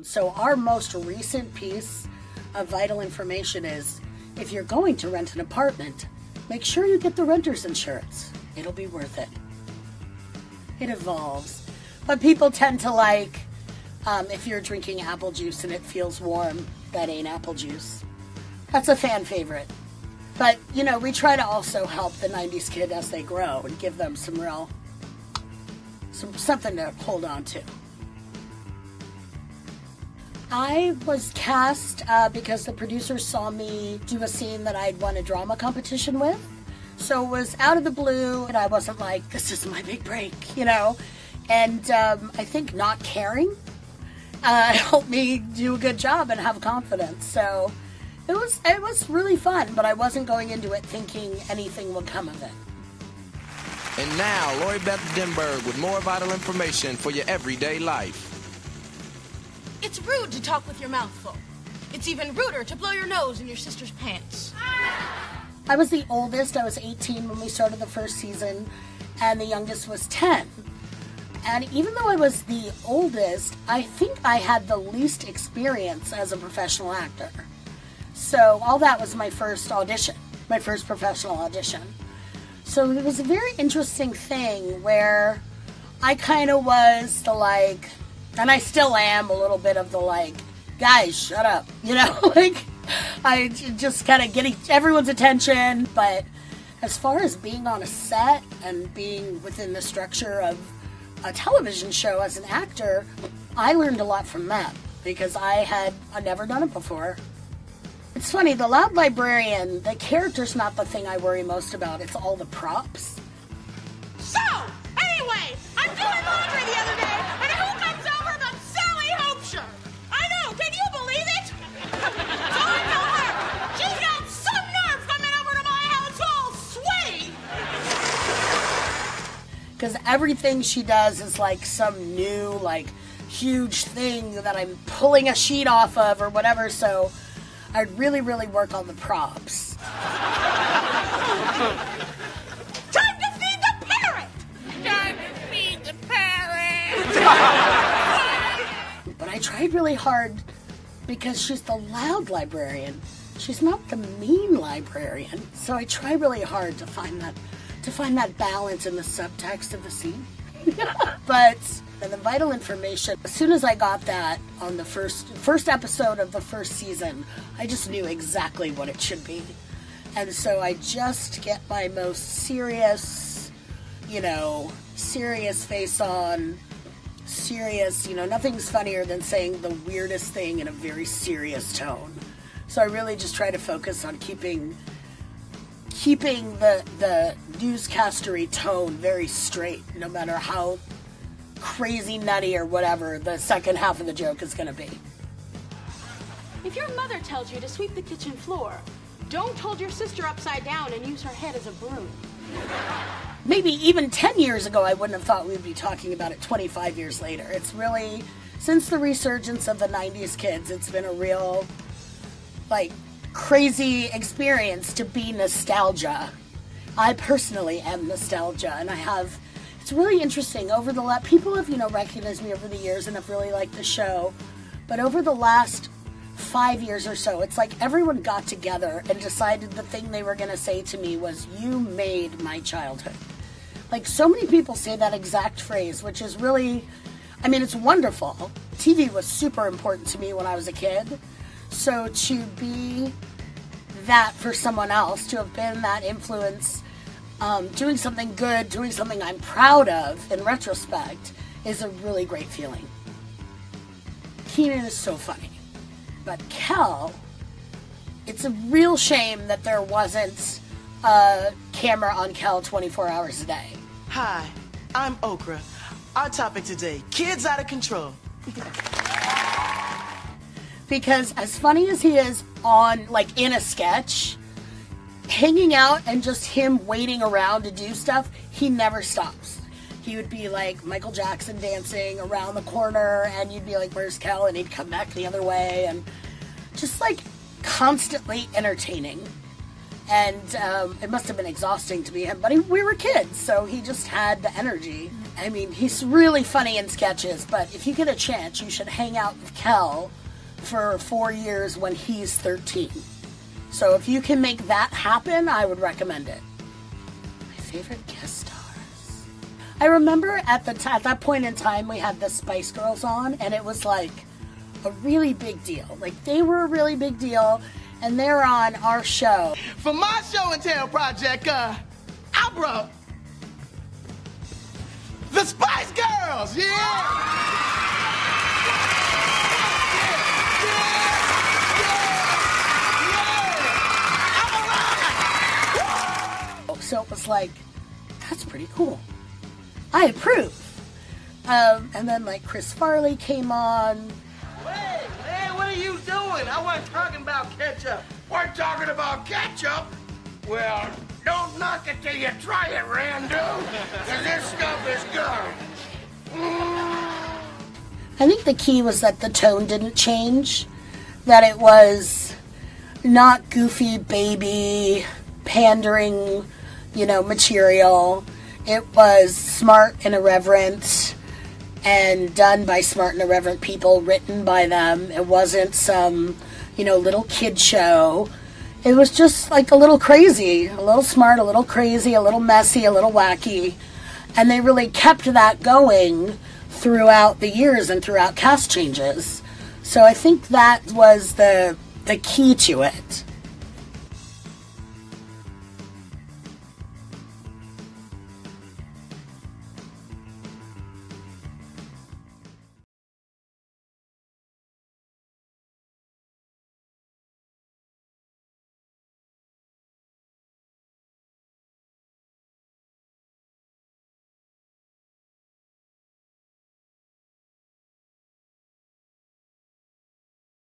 So our most recent piece of vital information is, if you're going to rent an apartment, make sure you get the renter's insurance. It'll be worth it. It evolves. But people tend to like, if you're drinking apple juice and it feels warm, that ain't apple juice. That's a fan favorite. But, you know, we try to also help the 90s kid as they grow and give them something to hold on to. I was cast because the producers saw me do a scene that I'd won a drama competition with. So it was out of the blue, and I wasn't like, this is my big break, you know? And I think not caring helped me do a good job and have confidence. So it was really fun, but I wasn't going into it thinking anything would come of it. And now, Lori Beth Denberg with more vital information for your everyday life. It's rude to talk with your mouth full. It's even ruder to blow your nose in your sister's pants. I was the oldest. I was 18 when we started the first season, and the youngest was 10. And even though I was the oldest, I think I had the least experience as a professional actor. So all that was my first audition, my first professional audition. So it was a very interesting thing where I kind of was the like, and I still am a little bit of the like, guys, shut up, you know, like I just kind of getting everyone's attention. But as far as being on a set and being within the structure of a television show as an actor, I learned a lot from that because I'd never done it before. It's funny, the loud librarian, the character's not the thing I worry most about, it's all the props. So, anyway, I'm doing laundry the other day, and who comes over but Sally Hopeshire? I know, can you believe it? So I tell her, she's got some nerve coming over to my house all sweaty. Because everything she does is like some new, like, huge thing that I'm pulling a sheet off of or whatever, so I'd really, really work on the props. Time to feed the parrot! Time to feed the parrot! But I tried really hard because she's the loud librarian. She's not the mean librarian. So I try really hard to find that balance in the subtext of the scene. But the vital information, as soon as I got that on the first episode of the first season, I just knew exactly what it should be. And so I just get my most serious, serious face on, serious, nothing's funnier than saying the weirdest thing in a very serious tone. So I really just try to focus on keeping the newscastery tone very straight, no matter how crazy nutty or whatever the second half of the joke is going to be. If your mother tells you to sweep the kitchen floor, don't hold your sister upside down and use her head as a broom. Maybe even 10 years ago I wouldn't have thought we'd be talking about it 25 years later. It's really, since the resurgence of the 90s kids, it's been a real, crazy experience to be nostalgia. I personally am nostalgia, and it's really interesting. People have, recognized me over the years and have really liked the show, but over the last 5 years or so, it's like everyone got together and decided the thing they were going to say to me was, you made my childhood. So many people say that exact phrase, which is really, it's wonderful. TV was super important to me when I was a kid, so to be that for someone else, to have been that influence, doing something good, doing something I'm proud of in retrospect, is a really great feeling. Keenan is so funny. But Kel, it's a real shame that there wasn't a camera on Kel 24 hours a day. Hi, I'm Okra. Our topic today, kids out of control. Because as funny as he is in a sketch, hanging out and just him waiting around to do stuff, he never stops. He would be like Michael Jackson dancing around the corner, and you'd be like, where's Kel? And he'd come back the other way, and just constantly entertaining. And it must have been exhausting to be him, but we were kids, so he just had the energy. I mean, he's really funny in sketches, but if you get a chance, you should hang out with Kel for 4 years when he's 13. So if you can make that happen, I would recommend it. My favorite guest stars. I remember at that point in time, we had the Spice Girls on, and it was like a really big deal. Like, they were a really big deal, and they're on our show. For my show and tell project, I brought the Spice Girls, So it was like, that's pretty cool. I approve. And then like Chris Farley came on. Hey, man, what are you doing? I wasn't talking about ketchup. We're talking about ketchup? Well, don't knock it till you try it, Rando. Because this stuff is good. I think the key was that the tone didn't change. That it was not goofy, baby, pandering, material. It was smart and irreverent and done by smart and irreverent people, written by them. It wasn't some, little kid show. It was just like a little crazy, a little smart, a little crazy, a little messy, a little wacky. And they really kept that going throughout the years and throughout cast changes. So I think that was the key to it.